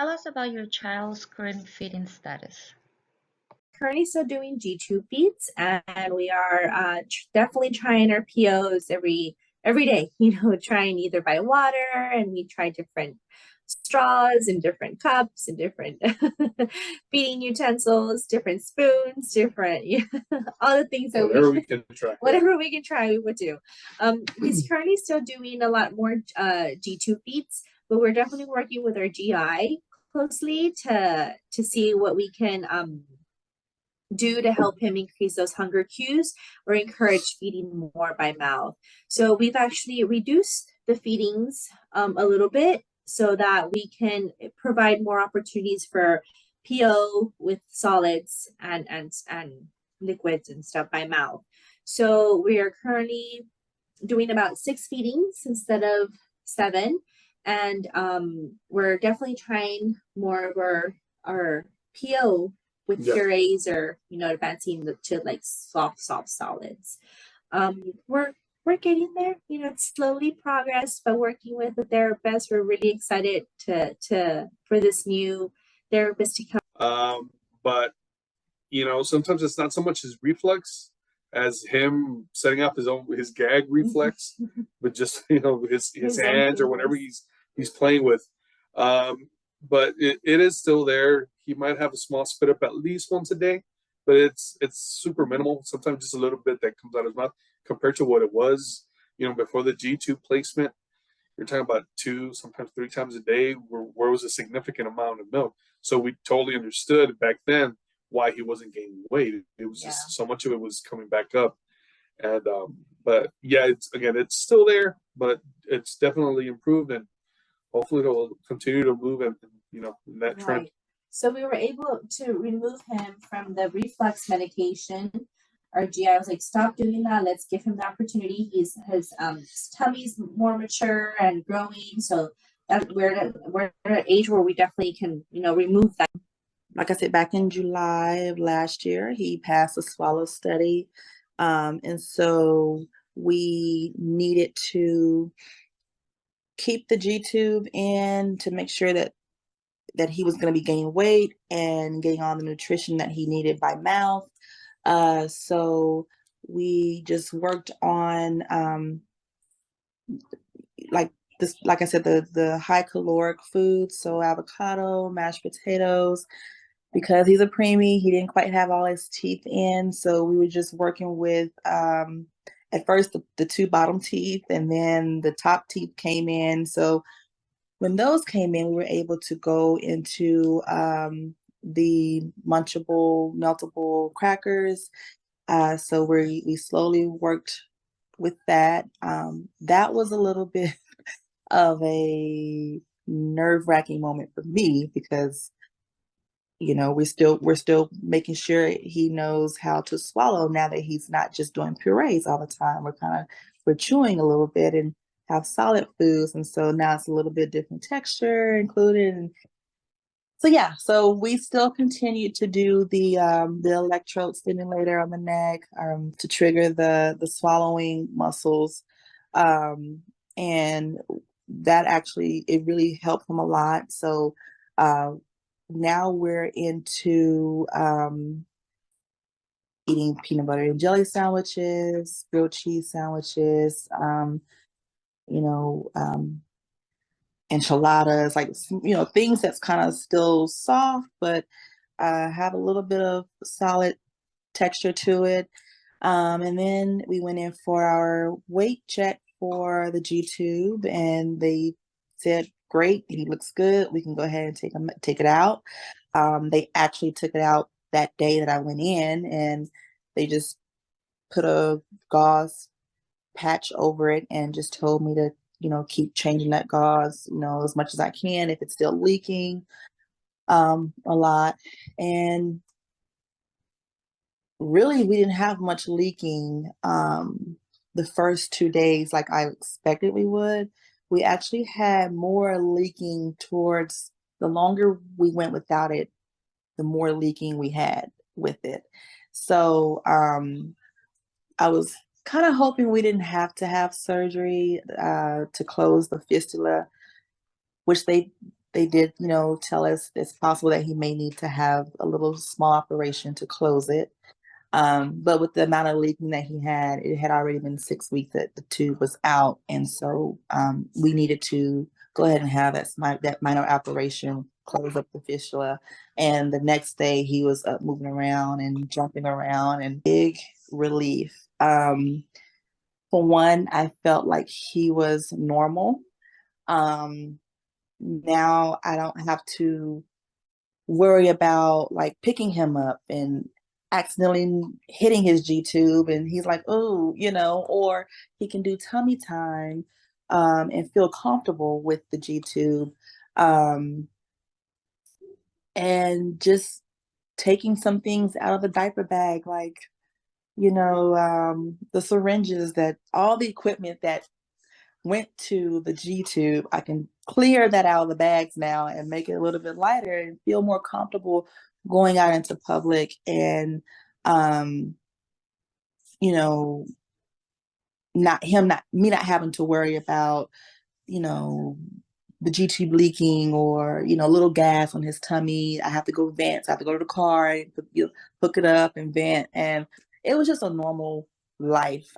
Tell us about your child's current feeding status. Currently still doing G2 feeds, and we are definitely trying our POs every day, trying either by water, and we try different straws and different cups and different feeding utensils, different spoons, different all the things that whatever we can try. Whatever we can try, we would do. He's currently still doing a lot more G2 feeds, but we're definitely working with our GI closely to see what we can do to help him increase those hunger cues or encourage feeding more by mouth. So we've actually reduced the feedings a little bit so that we can provide more opportunities for PO with solids and liquids and stuff by mouth. So we are currently doing about 6 feedings instead of 7, and we're definitely trying more of our PO with purees or advancing to like soft solids. We're getting there. It's slowly progress, but working with the therapist, we're really excited for this new therapist to come. But sometimes it's not so much his reflex as him setting up his gag reflex, but just his hands or whatever he's playing with. But it is still there. He might have a small spit up at least once a day, but it's super minimal. Sometimes just a little bit that comes out of his mouth compared to what it was, before the G2 placement. You're talking about 2, sometimes 3 times a day, where it was a significant amount of milk. So we totally understood back then why he wasn't gaining weight. It was just so much of it was coming back up. And but yeah, it's still there, but it's definitely improved, and hopefully it'll continue to move in that trend. So we were able to remove him from the reflux medication. Our GI was like, stop doing that. Let's give him the opportunity. His tummy's more mature and growing. So we're at an age where we definitely can, remove that. Like I said, back in July of last year, he passed a swallow study. And so we needed to keep the G-tube in to make sure that he was going to be gaining weight and getting all the nutrition that he needed by mouth. So we just worked on like I said, the high caloric foods, so avocado, mashed potatoes. Because he's a preemie, he didn't quite have all his teeth in, so we were just working with at first the 2 bottom teeth, and then the top teeth came in. So when those came in, we were able to go into the munchable, meltable crackers. So we slowly worked with that. That was a little bit of a nerve-wracking moment for me because, we're still making sure he knows how to swallow now that he's not just doing purees all the time. We're chewing a little bit and have solid foods, and so now it's a little bit different texture included. And so we still continue to do the electrode stimulator on the neck to trigger the swallowing muscles, and that actually it really helped him a lot. So now we're into eating peanut butter and jelly sandwiches, grilled cheese sandwiches, enchiladas, like, things that's kind of still soft, but have a little bit of solid texture to it. And then we went in for our weight check for the G-tube, and they said, great, he looks good. We can go ahead and take it out. They actually took it out that day that I went in, and they just put a gauze patch over it and just told me to, keep changing that gauze, as much as I can if it's still leaking a lot. And really, we didn't have much leaking the first 2 days like I expected we would. We actually had more leaking towards the longer we went without it, the more leaking we had with it. So I was kind of hoping we didn't have to have surgery to close the fistula, which they they did, tell us it's possible that he may need to have a little small operation to close it. But with the amount of leaking that he had, it had already been 6 weeks that the tube was out. And so we needed to go ahead and have that minor operation, close up the fistula. And the next day he was up moving around and jumping around, and big relief. For one, I felt like he was normal. Now I don't have to worry about like picking him up and accidentally hitting his G tube, and he's like, oh, or he can do tummy time and feel comfortable with the G tube. And just taking some things out of the diaper bag, like, the syringes, that all the equipment that went to the G tube, I can clear that out of the bags now and make it a little bit lighter and feel more comfortable going out into public, and not having to worry about, the G tube leaking, or, a little gas on his tummy. I have to go vent. So I have to go to the car and hook it up and vent. And it was just a normal life.